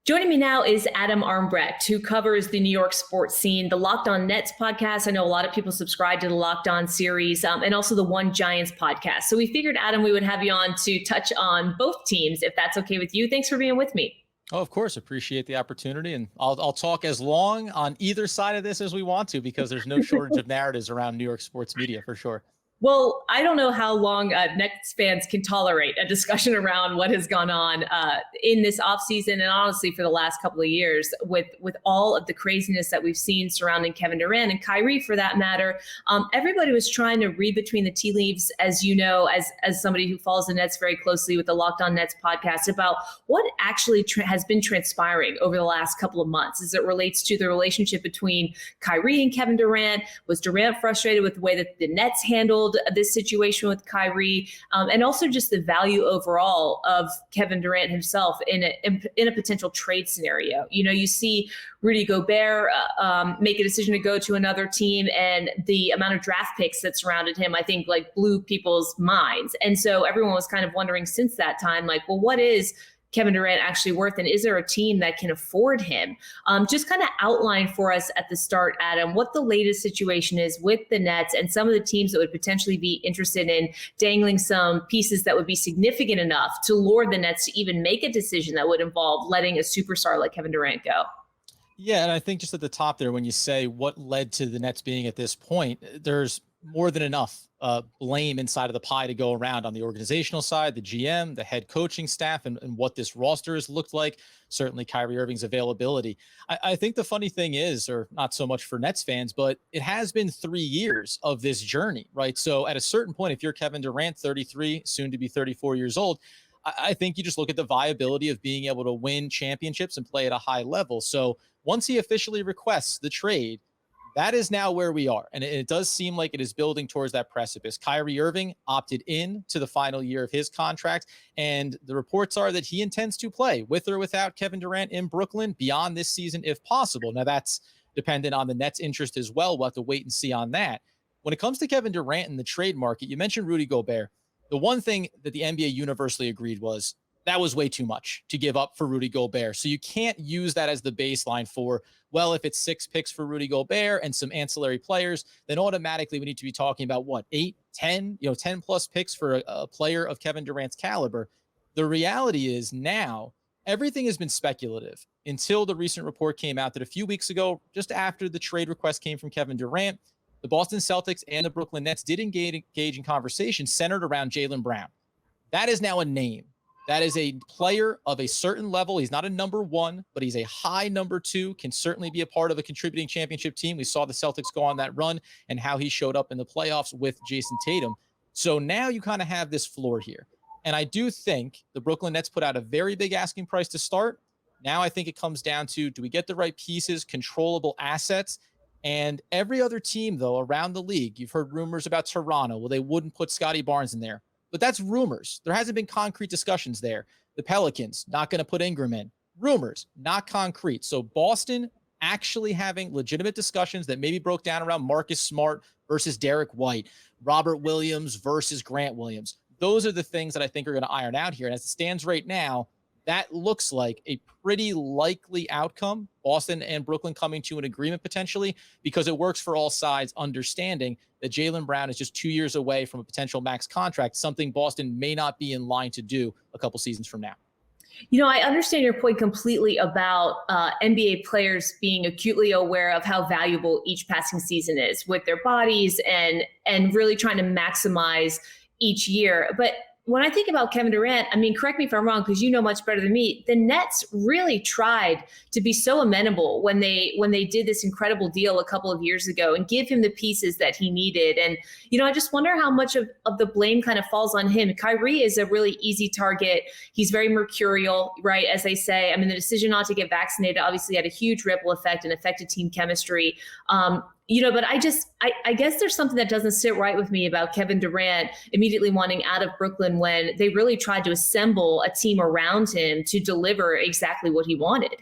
Joining me now is Adam Armbrecht, who covers the New York sports scene, the Locked On Nets podcast. I know a lot of people subscribe to the Locked On series and also the One Giants podcast. So we figured, Adam, we would have you on to touch on both teams, if that's okay with you. Thanks for being with me. Oh, of course. Appreciate the opportunity. And I'll talk as long on either side of this as we want to, because there's no shortage of narratives around New York sports media for sure. Well, I don't know how long Nets fans can tolerate a discussion around what has gone on in this offseason and honestly for the last couple of years with all of the craziness that we've seen surrounding Kevin Durant and Kyrie for that matter. Everybody was trying to read between the tea leaves, as you know, as somebody who follows the Nets very closely with the Locked On Nets podcast, about what actually has been transpiring over the last couple of months as it relates to the relationship between Kyrie and Kevin Durant. Was Durant frustrated with the way that the Nets handled this situation with Kyrie, and also just the value overall of Kevin Durant himself in a potential trade scenario? You know, you see Rudy Gobert make a decision to go to another team, and the amount of draft picks that surrounded him, I think, like blew people's minds. And so everyone was kind of wondering since that time, like, well, what is Kevin Durant actually worth, and is there a team that can afford him? Just kind of outline for us at the start, Adam, what the latest situation is with the Nets and some of the teams that would potentially be interested in dangling some pieces that would be significant enough to lure the Nets to even make a decision that would involve letting a superstar like Kevin Durant go. Yeah, and I think just at the top there, when you say what led to the Nets being at this point, there's more than enough blame inside of the pie to go around on the organizational side, the GM, the head coaching staff, and what this roster has looked like. Certainly Kyrie Irving's availability. I think the funny thing is, or not so much for Nets fans, but it has been 3 years of this journey, right? So at a certain point, if you're Kevin Durant, 33, soon to be 34 years old, I think you just look at the viability of being able to win championships and play at a high level. So once he officially requests the trade, that is now where we are. And it does seem like it is building towards that precipice. Kyrie Irving opted in to the final year of his contract. And the reports are that he intends to play with or without Kevin Durant in Brooklyn beyond this season, if possible. Now, that's dependent on the Nets' interest as well. We'll have to wait and see on that. When it comes to Kevin Durant in the trade market, you mentioned Rudy Gobert. The one thing that the NBA universally agreed was that was way too much to give up for Rudy Gobert. So you can't use that as the baseline for, well, if it's 6 picks for Rudy Gobert and some ancillary players, then automatically we need to be talking about what, 8, 10, 10 plus picks for a player of Kevin Durant's caliber. The reality is now everything has been speculative until the recent report came out that a few weeks ago, just after the trade request came from Kevin Durant, the Boston Celtics and the Brooklyn Nets did engage in conversations centered around Jaylen Brown. That is now a name. That is a player of a certain level. He's not a number one, but he's a high number 2, can certainly be a part of a contributing championship team. We saw the Celtics go on that run and how he showed up in the playoffs with Jason Tatum. So now you kind of have this floor here. And I do think the Brooklyn Nets put out a very big asking price to start. Now I think it comes down to, do we get the right pieces, controllable assets? And every other team, though, around the league, you've heard rumors about Toronto. Well, they wouldn't put Scotty Barnes in there. But that's rumors. There hasn't been concrete discussions there. The Pelicans, not going to put Ingram in. Rumors, not concrete. So Boston actually having legitimate discussions that maybe broke down around Marcus Smart versus Derek White, Robert Williams versus Grant Williams. Those are the things that I think are going to iron out here. And as it stands right now, that looks like a pretty likely outcome. Boston and Brooklyn coming to an agreement potentially, because it works for all sides, understanding that Jaylen Brown is just 2 years away from a potential max contract, something Boston may not be in line to do a couple seasons from now. You know, I understand your point completely about NBA players being acutely aware of how valuable each passing season is with their bodies and really trying to maximize each year. But when I think about Kevin Durant, I mean, correct me if I'm wrong, because you know much better than me, the Nets really tried to be so amenable when they did this incredible deal a couple of years ago and give him the pieces that he needed. And, you know, I just wonder how much of the blame kind of falls on him. Kyrie is a really easy target. He's very mercurial, right? As they say, I mean, the decision not to get vaccinated obviously had a huge ripple effect and affected team chemistry. But I guess there's something that doesn't sit right with me about Kevin Durant immediately wanting out of Brooklyn when they really tried to assemble a team around him to deliver exactly what he wanted.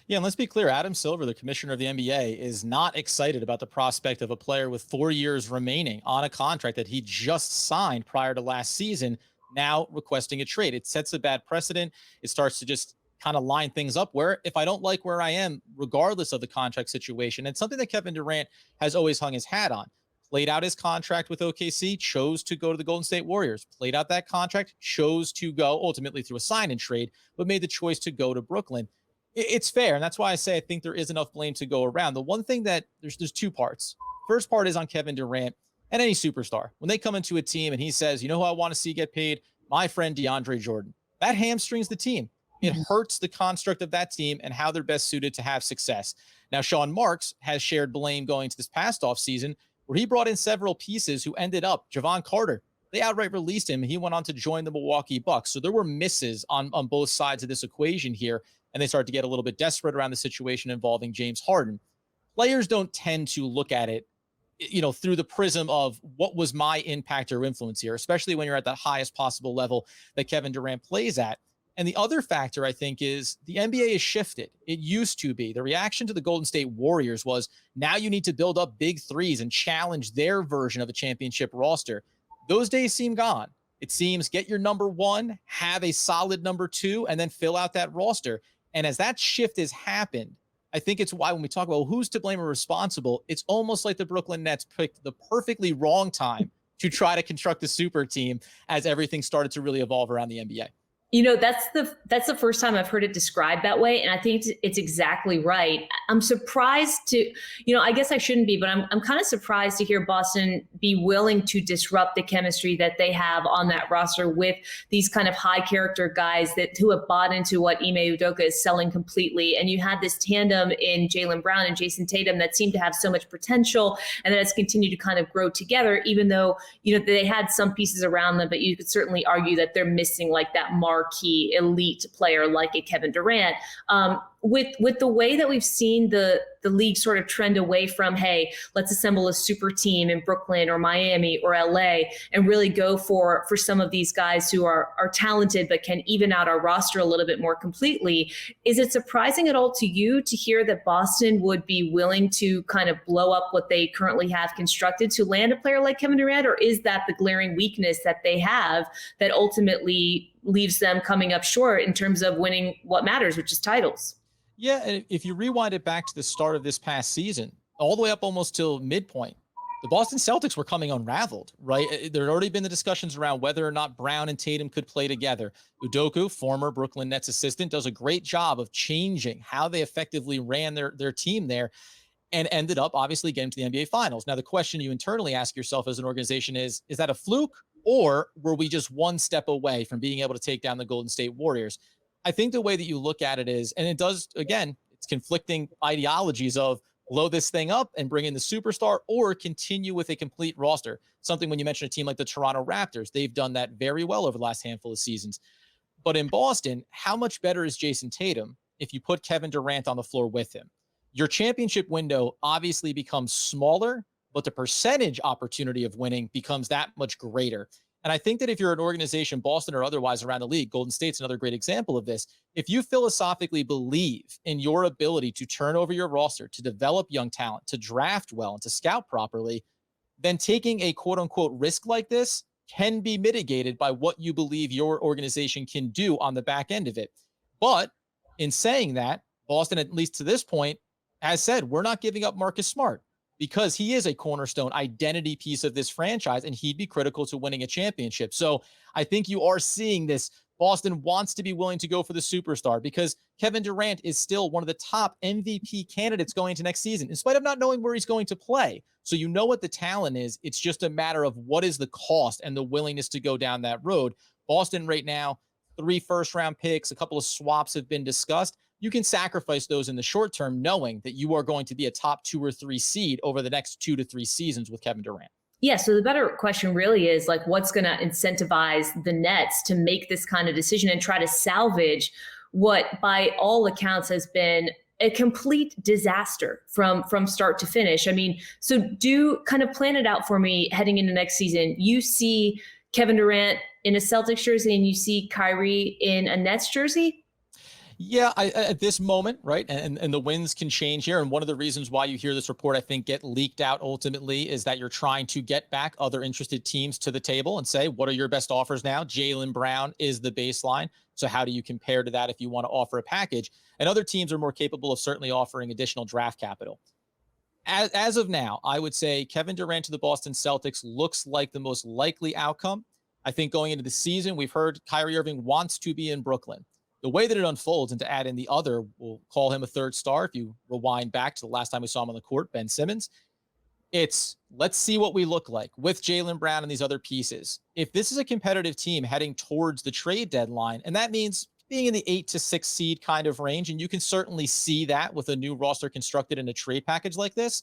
Yeah, and let's be clear, Adam Silver, the commissioner of the NBA, is not excited about the prospect of a player with 4 years remaining on a contract that he just signed prior to last season, now requesting a trade. It sets a bad precedent. It starts to just kind of line things up where if I don't like where I am, regardless of the contract situation, it's something that Kevin Durant has always hung his hat on. Played out his contract with OKC, chose to go to the Golden State Warriors, played out that contract, chose to go ultimately through a sign and trade, but made the choice to go to Brooklyn. It's fair. And that's why I say I think there is enough blame to go around. The one thing that there's two parts. First part is on Kevin Durant and any superstar. When they come into a team and he says, you know who I want to see get paid? My friend DeAndre Jordan. That hamstrings the team. It hurts the construct of that team and how they're best suited to have success. Now, Sean Marks has shared blame going to this past offseason where he brought in several pieces who ended up, Javon Carter, they outright released him. He went on to join the Milwaukee Bucks. So there were misses on both sides of this equation here, and they started to get a little bit desperate around the situation involving James Harden. Players don't tend to look at it, through the prism of what was my impact or influence here, especially when you're at that highest possible level that Kevin Durant plays at. And the other factor, I think, is the NBA has shifted. It used to be the reaction to the Golden State Warriors was now you need to build up big threes and challenge their version of a championship roster. Those days seem gone. It seems get your number one, have a solid number two, and then fill out that roster. And as that shift has happened, I think it's why when we talk about who's to blame or responsible, it's almost like the Brooklyn Nets picked the perfectly wrong time to try to construct a super team as everything started to really evolve around the NBA. That's the first time I've heard it described that way. And I think it's exactly right. I'm surprised to, I guess I shouldn't be, but I'm kind of surprised to hear Boston be willing to disrupt the chemistry that they have on that roster with these kind of high character guys who have bought into what Ime Udoka is selling completely. And you had this tandem in Jaylen Brown and Jason Tatum that seemed to have so much potential and that has continued to kind of grow together, even though, they had some pieces around them, but you could certainly argue that they're missing like that marquee elite player like a Kevin Durant. With the way that we've seen the league sort of trend away from, hey, let's assemble a super team in Brooklyn or Miami or LA and really go for some of these guys who are talented but can even out our roster a little bit more completely. Is it surprising at all to you to hear that Boston would be willing to kind of blow up what they currently have constructed to land a player like Kevin Durant, or is that the glaring weakness that they have that ultimately leaves them coming up short in terms of winning what matters, which is titles? Yeah, and if you rewind it back to the start of this past season, all the way up almost till midpoint, the Boston Celtics were coming unraveled, right? There had already been the discussions around whether or not Brown and Tatum could play together. Udoka, former Brooklyn Nets assistant, does a great job of changing how they effectively ran their team there and ended up obviously getting to the NBA Finals. Now, the question you internally ask yourself as an organization is that a fluke, or were we just one step away from being able to take down the Golden State Warriors? I think the way that you look at it is, and it does, again, it's conflicting ideologies of blow this thing up and bring in the superstar or continue with a complete roster. Something when you mention a team like the Toronto Raptors, they've done that very well over the last handful of seasons. But in Boston, how much better is Jason Tatum if you put Kevin Durant on the floor with him? Your championship window obviously becomes smaller, but the percentage opportunity of winning becomes that much greater. And I think that if you're an organization, Boston or otherwise around the league, Golden State's another great example of this. If you philosophically believe in your ability to turn over your roster, to develop young talent, to draft well, and to scout properly, then taking a quote unquote risk like this can be mitigated by what you believe your organization can do on the back end of it. But in saying that, Boston, at least to this point, has said, we're not giving up Marcus Smart, because he is a cornerstone identity piece of this franchise and he'd be critical to winning a championship. So I think you are seeing this. Boston wants to be willing to go for the superstar because Kevin Durant is still one of the top MVP candidates going into next season, in spite of not knowing where he's going to play. So you know what the talent is. It's just a matter of what is the cost and the willingness to go down that road. Boston right now, 3 first-round picks, a couple of swaps have been discussed. You can sacrifice those in the short term, knowing that you are going to be a top 2 or 3 seed over the next 2 to 3 seasons with Kevin Durant. Yeah, so the better question really is like, what's going to incentivize the Nets to make this kind of decision and try to salvage what, by all accounts, has been a complete disaster from start to finish. I mean, so do kind of plan it out for me heading into next season. You see Kevin Durant in a Celtics jersey and you see Kyrie in a Nets jersey? Yeah, at this moment, right, and the winds can change here. And one of the reasons why you hear this report, I think, get leaked out ultimately is that you're trying to get back other interested teams to the table and say, what are your best offers now? Jaylen Brown is the baseline. So how do you compare to that if you want to offer a package? And other teams are more capable of certainly offering additional draft capital. As of now, I would say Kevin Durant to the Boston Celtics looks like the most likely outcome. I think going into the season, we've heard Kyrie Irving wants to be in Brooklyn. The way that it unfolds, and to add in the other, we'll call him a third star. If you rewind back to the last time we saw him on the court, Ben Simmons, it's let's see what we look like with Jaylen Brown and these other pieces. If this is a competitive team heading towards the trade deadline, and that means being in the 8 to 6 seed kind of range, and you can certainly see that with a new roster constructed in a trade package like this,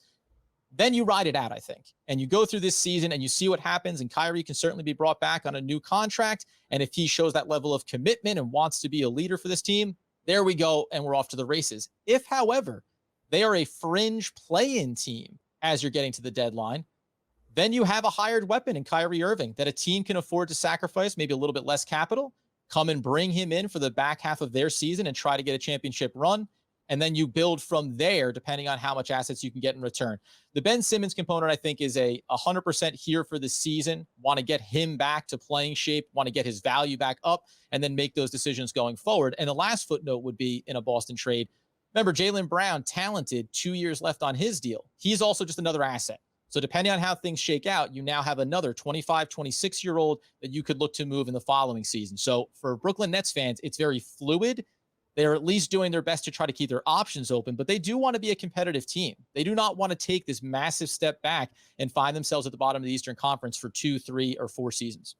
then you ride it out, I think. And you go through this season and you see what happens. And Kyrie can certainly be brought back on a new contract. And if he shows that level of commitment and wants to be a leader for this team, there we go. And we're off to the races. If, however, they are a fringe play-in team as you're getting to the deadline, then you have a hired weapon in Kyrie Irving that a team can afford to sacrifice maybe a little bit less capital, come and bring him in for the back half of their season and try to get a championship run. And then you build from there, depending on how much assets you can get in return. The Ben Simmons component, I think, is a 100% here for the season. Want to get him back to playing shape, want to get his value back up, and then make those decisions going forward. And the last footnote would be in a Boston trade. Remember, Jaylen Brown, talented, 2 years left on his deal. He's also just another asset. So depending on how things shake out, you now have another 25, 26-year-old that you could look to move in the following season. So for Brooklyn Nets fans, it's very fluid. They're at least doing their best to try to keep their options open, but they do want to be a competitive team. They do not want to take this massive step back and find themselves at the bottom of the Eastern Conference for 2, 3, or 4 seasons.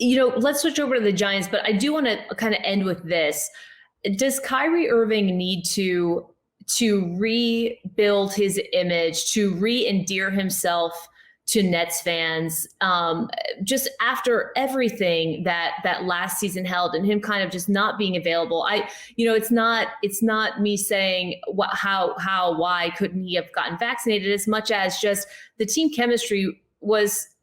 Let's switch over to the Giants, but I do want to kind of end with this. Does Kyrie Irving need to rebuild his image, to re-endear himself to Nets fans, just after everything that last season held, and him kind of just not being available? It's not me saying why couldn't he have gotten vaccinated, as much as just the team chemistry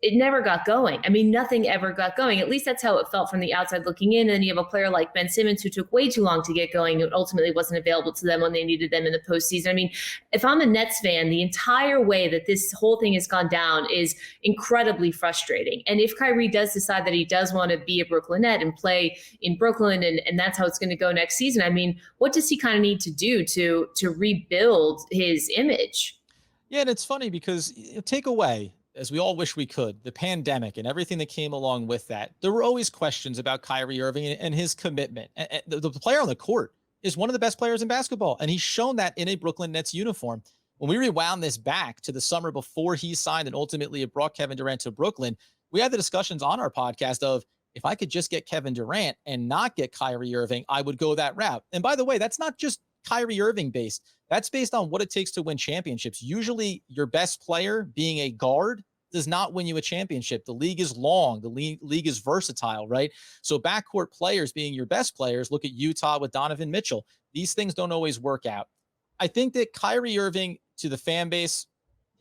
it never got going. I mean, nothing ever got going. At least that's how it felt from the outside looking in. And you have a player like Ben Simmons who took way too long to get going and ultimately wasn't available to them when they needed them in the postseason. I mean, if I'm a Nets fan, the entire way that this whole thing has gone down is incredibly frustrating. And if Kyrie does decide that he does want to be a Brooklyn Net and play in Brooklyn, and that's how it's going to go next season, I mean, what does he kind of need to do to rebuild his image? Yeah, and it's funny because take away, as we all wish we could, the pandemic and everything that came along with that, there were always questions about Kyrie Irving and his commitment. And the player on the court is one of the best players in basketball, and he's shown that in a Brooklyn Nets uniform. When we rewound this back to the summer before he signed and ultimately it brought Kevin Durant to Brooklyn, we had the discussions on our podcast of, if I could just get Kevin Durant and not get Kyrie Irving, I would go that route. And by the way, that's not just Kyrie Irving based. That's based on what it takes to win championships. Usually your best player being a guard does not win you a championship. The league is long. The league is versatile, right? So backcourt players being your best players, look at Utah with Donovan Mitchell. These things don't always work out. I think that Kyrie Irving, to the fan base,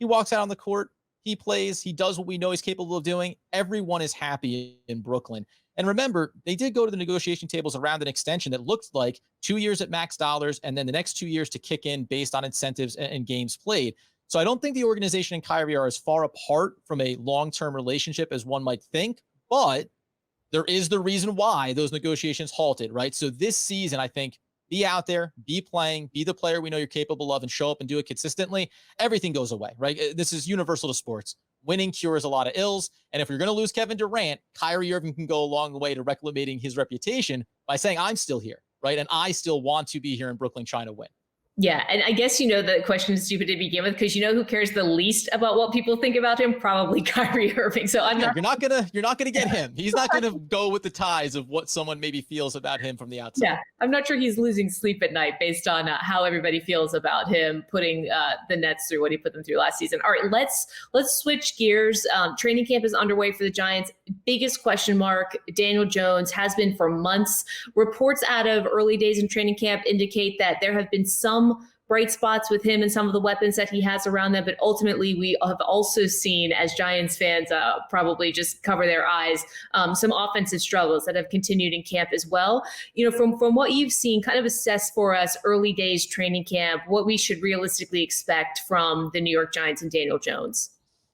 he walks out on the court, he plays, he does what we know he's capable of doing. Everyone is happy in Brooklyn. And remember, they did go to the negotiation tables around an extension that looked like 2 years at max dollars and then the next 2 years to kick in based on incentives and games played. So I don't think the organization and Kyrie are as far apart from a long-term relationship as one might think, but there is the reason why those negotiations halted, right? So this season, I think, be out there, be playing, be the player we know you're capable of, and show up and do it consistently. Everything goes away, right? This is universal to sports. Winning cures a lot of ills. And if you're going to lose Kevin Durant, Kyrie Irving can go a long way to reclamating his reputation by saying, I'm still here, right? And I still want to be here in Brooklyn trying to win. Yeah. And I guess, the question is stupid to begin with, because who cares the least about what people think about him? Probably Kyrie Irving. So you're not gonna get him. He's not gonna go with the ties of what someone maybe feels about him from the outside. Yeah. I'm not sure he's losing sleep at night based on how everybody feels about him putting the Nets through what he put them through last season. All right, let's switch gears. Training camp is underway for the Giants. Biggest question mark, Daniel Jones, has been for months. Reports out of early days in training camp indicate that there have been some bright spots with him and some of the weapons that he has around them. But ultimately, we have also seen, as Giants fans probably just cover their eyes, some offensive struggles that have continued in camp as well. From what you've seen, kind of assess for us early days training camp, what we should realistically expect from the New York Giants and Daniel Jones.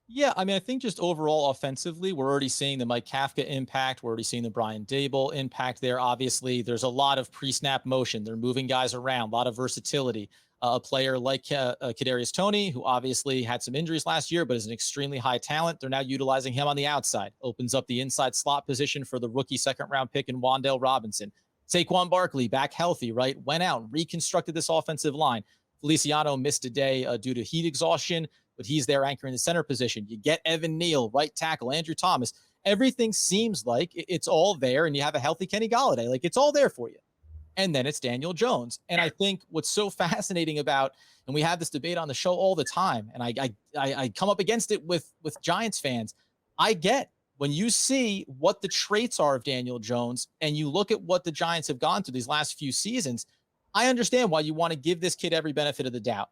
Yeah, I mean, I think just overall offensively, we're already seeing the Mike Kafka impact. We're already seeing the Brian Dable impact there. Obviously, there's a lot of pre-snap motion. They're moving guys around, a lot of versatility. A player like Kadarius Toney, who obviously had some injuries last year, but is an extremely high talent. They're now utilizing him on the outside. Opens up the inside slot position for the rookie second-round pick in Wan'Dale Robinson. Saquon Barkley, back healthy, right? Went out, reconstructed this offensive line. Feliciano missed a day due to heat exhaustion, but he's there anchoring the center position. You get Evan Neal, right tackle, Andrew Thomas. Everything seems like it's all there, and you have a healthy Kenny Golladay. Like, it's all there for you. And then it's Daniel Jones. And I think what's so fascinating about, and we have this debate on the show all the time, and I come up against it with Giants fans. I get when you see what the traits are of Daniel Jones and you look at what the Giants have gone through these last few seasons, I understand why you want to give this kid every benefit of the doubt.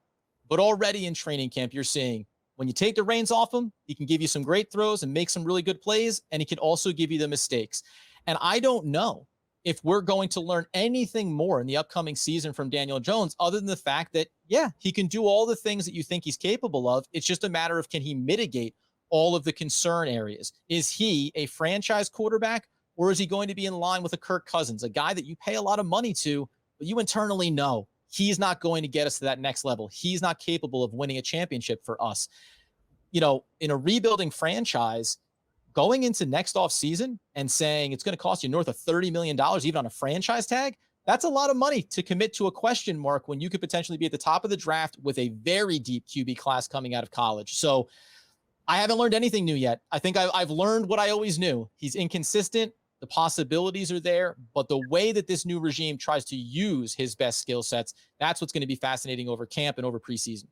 But already in training camp, you're seeing when you take the reins off him, he can give you some great throws and make some really good plays, and he can also give you the mistakes. And I don't know if we're going to learn anything more in the upcoming season from Daniel Jones, other than the fact that, yeah, he can do all the things that you think he's capable of. It's just a matter of, can he mitigate all of the concern areas? Is he a franchise quarterback, or is he going to be in line with a Kirk Cousins, a guy that you pay a lot of money to, but you internally know he's not going to get us to that next level. He's not capable of winning a championship for us. In a rebuilding franchise, going into next off season and saying it's going to cost you north of $30 million, even on a franchise tag, that's a lot of money to commit to a question mark when you could potentially be at the top of the draft with a very deep QB class coming out of college. So I haven't learned anything new yet. I think I've learned what I always knew. He's inconsistent. The possibilities are there, but the way that this new regime tries to use his best skill sets, that's what's going to be fascinating over camp and over preseason.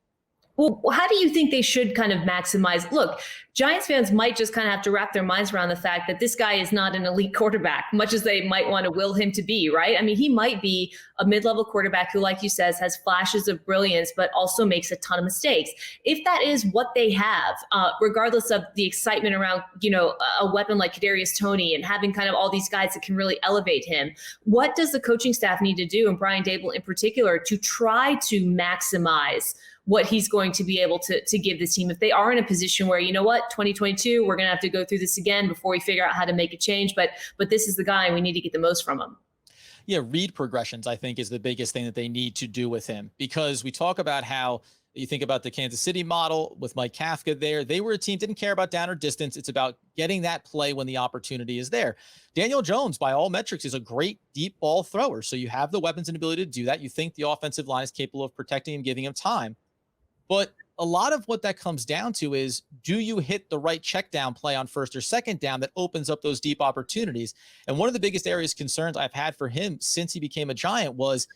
Well, how do you think they should kind of maximize? Look, Giants fans might just kind of have to wrap their minds around the fact that this guy is not an elite quarterback, much as they might want to will him to be, right? I mean, he might be a mid-level quarterback who, like you says, has flashes of brilliance, but also makes a ton of mistakes. If that is what they have, regardless of the excitement around, a weapon like Kadarius Toney and having kind of all these guys that can really elevate him, what does the coaching staff need to do, and Brian Dable in particular, to try to maximize what he's going to be able to give this team if they are in a position where, 2022, we're going to have to go through this again before we figure out how to make a change. But this is the guy, and we need to get the most from him. Yeah, read progressions, I think, is the biggest thing that they need to do with him, because we talk about how you think about the Kansas City model with Mike Kafka there. They were a team, didn't care about down or distance. It's about getting that play when the opportunity is there. Daniel Jones, by all metrics, is a great deep ball thrower. So you have the weapons and ability to do that. You think the offensive line is capable of protecting him, giving him time. But a lot of what that comes down to is, do you hit the right check down play on first or second down that opens up those deep opportunities? And one of the biggest areas concerns I've had for him since he became a Giant was,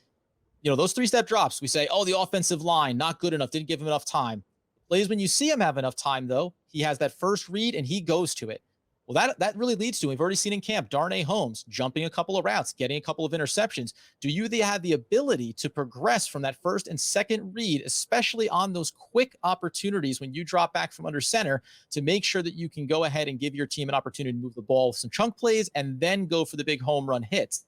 those 3-step drops. We say, oh, the offensive line, not good enough, didn't give him enough time. Plays when you see him have enough time, though, he has that first read and he goes to it. Well, that really leads to, we've already seen in camp, Darnay Holmes jumping a couple of routes, getting a couple of interceptions. Do you have the ability to progress from that first and second read, especially on those quick opportunities when you drop back from under center, to make sure that you can go ahead and give your team an opportunity to move the ball with some chunk plays and then go for the big home run hits?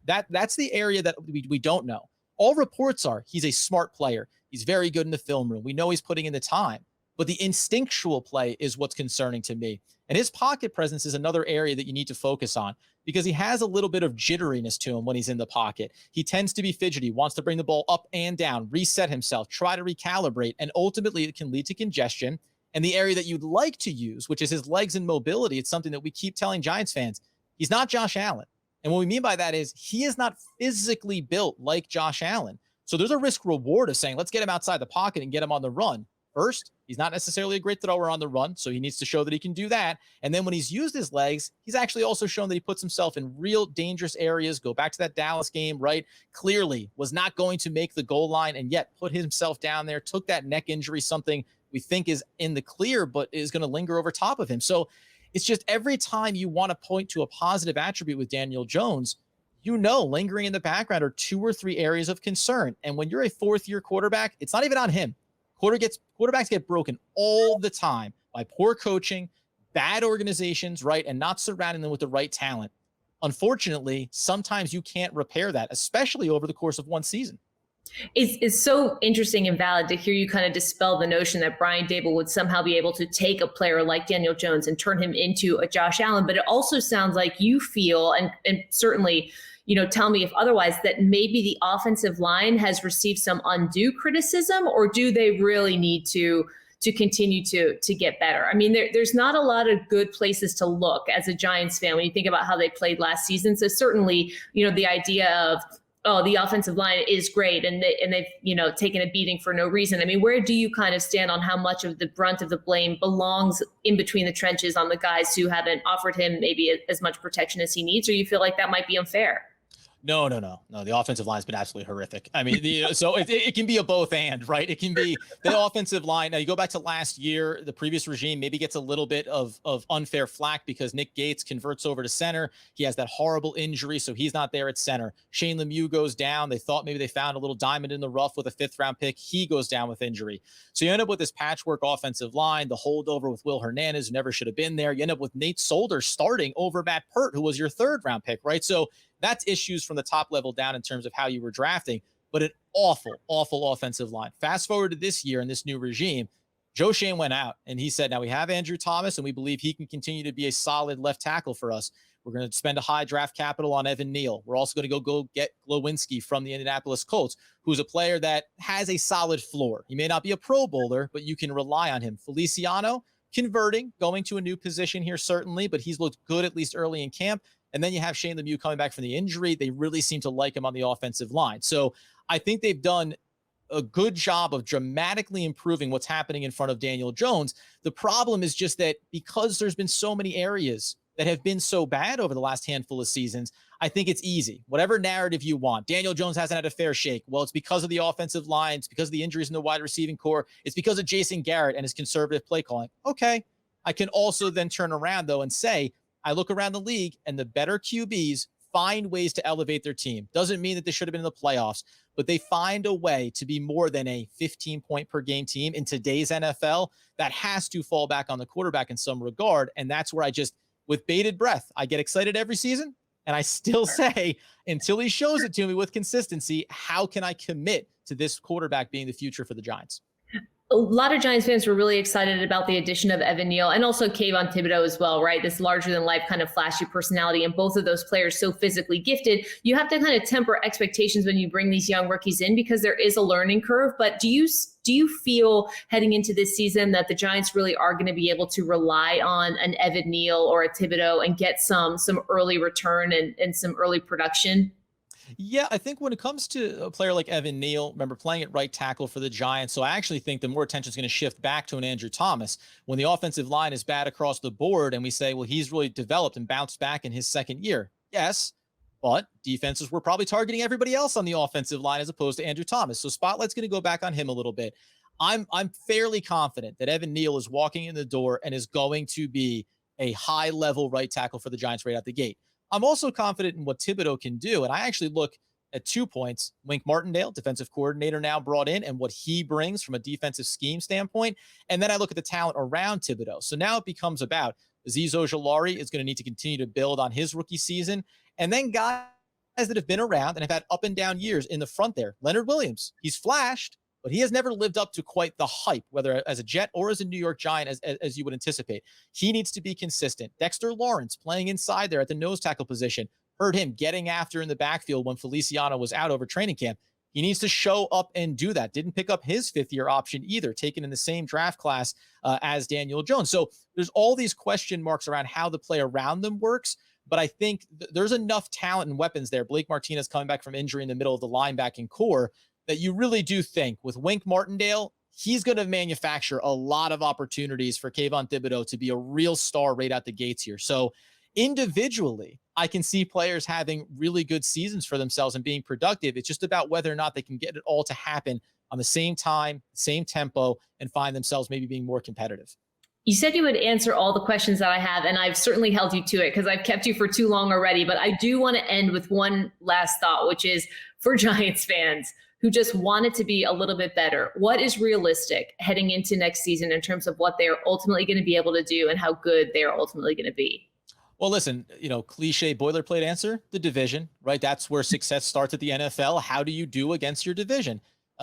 That's the area that we don't know. All reports are he's a smart player. He's very good in the film room. We know he's putting in the time. But the instinctual play is what's concerning to me. And his pocket presence is another area that you need to focus on, because he has a little bit of jitteriness to him when he's in the pocket. He tends to be fidgety, wants to bring the ball up and down, reset himself, try to recalibrate, and ultimately it can lead to congestion. And the area that you'd like to use, which is his legs and mobility, it's something that we keep telling Giants fans. He's not Josh Allen. And what we mean by that is he is not physically built like Josh Allen. So there's a risk reward of saying, let's get him outside the pocket and get him on the run. First, he's not necessarily a great thrower on the run, so he needs to show that he can do that. And then when he's used his legs, he's actually also shown that he puts himself in real dangerous areas. Go back to that Dallas game, right? Clearly was not going to make the goal line, and yet put himself down there, took that neck injury, something we think is in the clear, but is going to linger over top of him. So it's just every time you want to point to a positive attribute with Daniel Jones, lingering in the background are 2 or 3 areas of concern. And when you're a fourth-year quarterback, it's not even on him. Quarterbacks get broken all the time by poor coaching, bad organizations, right, and not surrounding them with the right talent. Unfortunately, sometimes you can't repair that, especially over the course of one season. It's so interesting and valid to hear you kind of dispel the notion that Brian Dable would somehow be able to take a player like Daniel Jones and turn him into a Josh Allen. But it also sounds like you feel, and certainly, tell me if otherwise, that maybe the offensive line has received some undue criticism, or do they really need to continue to get better? I mean, there's not a lot of good places to look as a Giants fan when you think about how they played last season. So certainly, the idea of, oh, the offensive line is great and they've taken a beating for no reason. I mean, where do you kind of stand on how much of the brunt of the blame belongs in between the trenches on the guys who haven't offered him maybe as much protection as he needs, or you feel like that might be unfair? No. The offensive line's been absolutely horrific. I mean, so it can be a both and, right? It can be the offensive line. Now you go back to last year, the previous regime maybe gets a little bit of unfair flack because Nick Gates converts over to center. He has that horrible injury, so he's not there at center. Shane Lemieux goes down. They thought maybe they found a little diamond in the rough with a 5th-round pick. He goes down with injury. So you end up with this patchwork offensive line, the holdover with Will Hernandez, who never should have been there. You end up with Nate Solder starting over Matt Pert, who was your 3rd-round pick, right? So that's issues from the top level down in terms of how you were drafting, but an awful offensive line. Fast forward to this year and this new regime, Joe Schoen went out and he said, now we have Andrew Thomas and we believe he can continue to be a solid left tackle for us. We're going to spend a high draft capital on Evan Neal. We're also going to go get Glowinski from the Indianapolis Colts, who's a player that has a solid floor. He may not be a Pro Bowler, but you can rely on him. Feliciano, converting, going to a new position here, certainly, but he's looked good at least early in camp. And then you have Shane Lemieux coming back from the injury. They really seem to like him on the offensive line. So I think they've done a good job of dramatically improving what's happening in front of Daniel Jones. The problem is just that because there's been so many areas that have been so bad over the last handful of seasons, I think it's easy. Whatever narrative you want. Daniel Jones hasn't had a fair shake. Well, it's because of the offensive line. It's because of the injuries in the wide receiving core. It's because of Jason Garrett and his conservative play calling. Okay. I can also then turn around, though, and say, I look around the league and the better QBs find ways to elevate their team. Doesn't mean that they should have been in the playoffs, but they find a way to be more than a 15-point per game team in today's NFL. That has to fall back on the quarterback in some regard. And that's where with bated breath, I get excited every season. And I still say, until he shows it to me with consistency, how can I commit to this quarterback being the future for the Giants? A lot of Giants fans were really excited about the addition of Evan Neal and also Kayvon Thibodeau as well, right? This larger than life kind of flashy personality, and both of those players so physically gifted. You have to kind of temper expectations when you bring these young rookies in because there is a learning curve. But do you feel heading into this season that the Giants really are going to be able to rely on an Evan Neal or a Thibodeau and get some early return and some early production? Yeah, I think when it comes to a player like Evan Neal, remember playing at right tackle for the Giants. So I actually think the more attention is going to shift back to an Andrew Thomas when the offensive line is bad across the board. And we say, well, he's really developed and bounced back in his 2nd year. Yes, but defenses were probably targeting everybody else on the offensive line as opposed to Andrew Thomas. So spotlight's going to go back on him a little bit. I'm fairly confident that Evan Neal is walking in the door and is going to be a high level right tackle for the Giants right out the gate. I'm also confident in what Thibodeau can do. And I actually look at 2 points. Wink Martindale, defensive coordinator now brought in, and what he brings from a defensive scheme standpoint. And then I look at the talent around Thibodeau. So now it becomes about Azeez Ojulari is going to need to continue to build on his rookie season. And then guys that have been around and have had up and down years in the front there. Leonard Williams, he's flashed, but he has never lived up to quite the hype, whether as a Jet or as a New York Giant, as you would anticipate. He needs to be consistent. Dexter Lawrence playing inside there at the nose tackle position. Heard him getting after in the backfield when Feliciano was out over training camp. He needs to show up and do that. Didn't pick up his 5th-year option either, taken in the same draft class as Daniel Jones. So there's all these question marks around how the play around them works. But I think there's enough talent and weapons there. Blake Martinez coming back from injury in the middle of the linebacking core, that you really do think with Wink Martindale, he's going to manufacture a lot of opportunities for Kayvon Thibodeau to be a real star right out the gates here. So individually, I can see players having really good seasons for themselves and being productive. It's just about whether or not they can get it all to happen on the same time, same tempo, and find themselves maybe being more competitive. You said you would answer all the questions that I have, and I've certainly held you to it because I've kept you for too long already. But I do want to end with one last thought, which is for Giants fans who just want it to be a little bit better. What is realistic heading into next season in terms of what they're ultimately going to be able to do and how good they're ultimately going to be? Well, listen, cliche boilerplate answer, the division, right? That's where success starts at the NFL. How do you do against your division?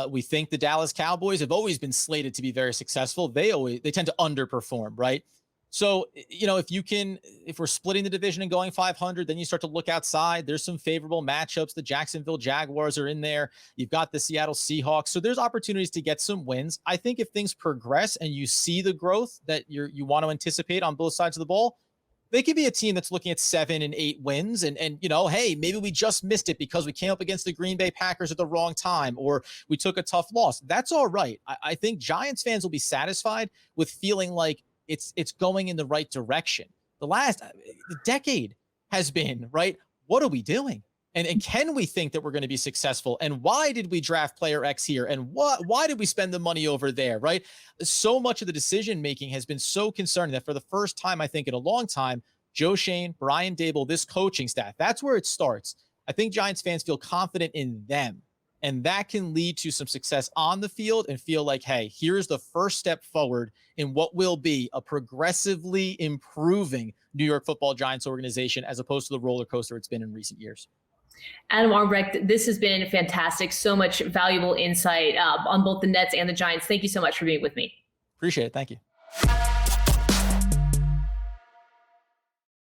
We think the Dallas Cowboys have always been slated to be very successful. They tend to underperform, right? So, if we're splitting the division and going 500, then you start to look outside. There's some favorable matchups. The Jacksonville Jaguars are in there. You've got the Seattle Seahawks. So there's opportunities to get some wins. I think if things progress and you see the growth that you want to anticipate on both sides of the ball, they could be a team that's looking at 7 and 8 wins and hey, maybe we just missed it because we came up against the Green Bay Packers at the wrong time, or we took a tough loss. That's all right. I think Giants fans will be satisfied with feeling like it's going in the right direction. The decade has been, right? What are we doing? And can we think that we're going to be successful? And why did we draft player X here? And why did we spend the money over there, right? So much of the decision-making has been so concerning that for the first time, I think in a long time, Joe Shane, Brian Dable, this coaching staff, that's where it starts. I think Giants fans feel confident in them. And that can lead to some success on the field and feel like, hey, here's the first step forward in what will be a progressively improving New York Football Giants organization as opposed to the roller coaster it's been in recent years. Adam Armbrecht, this has been fantastic. So much valuable insight on both the Nets and the Giants. Thank you so much for being with me. Appreciate it. Thank you.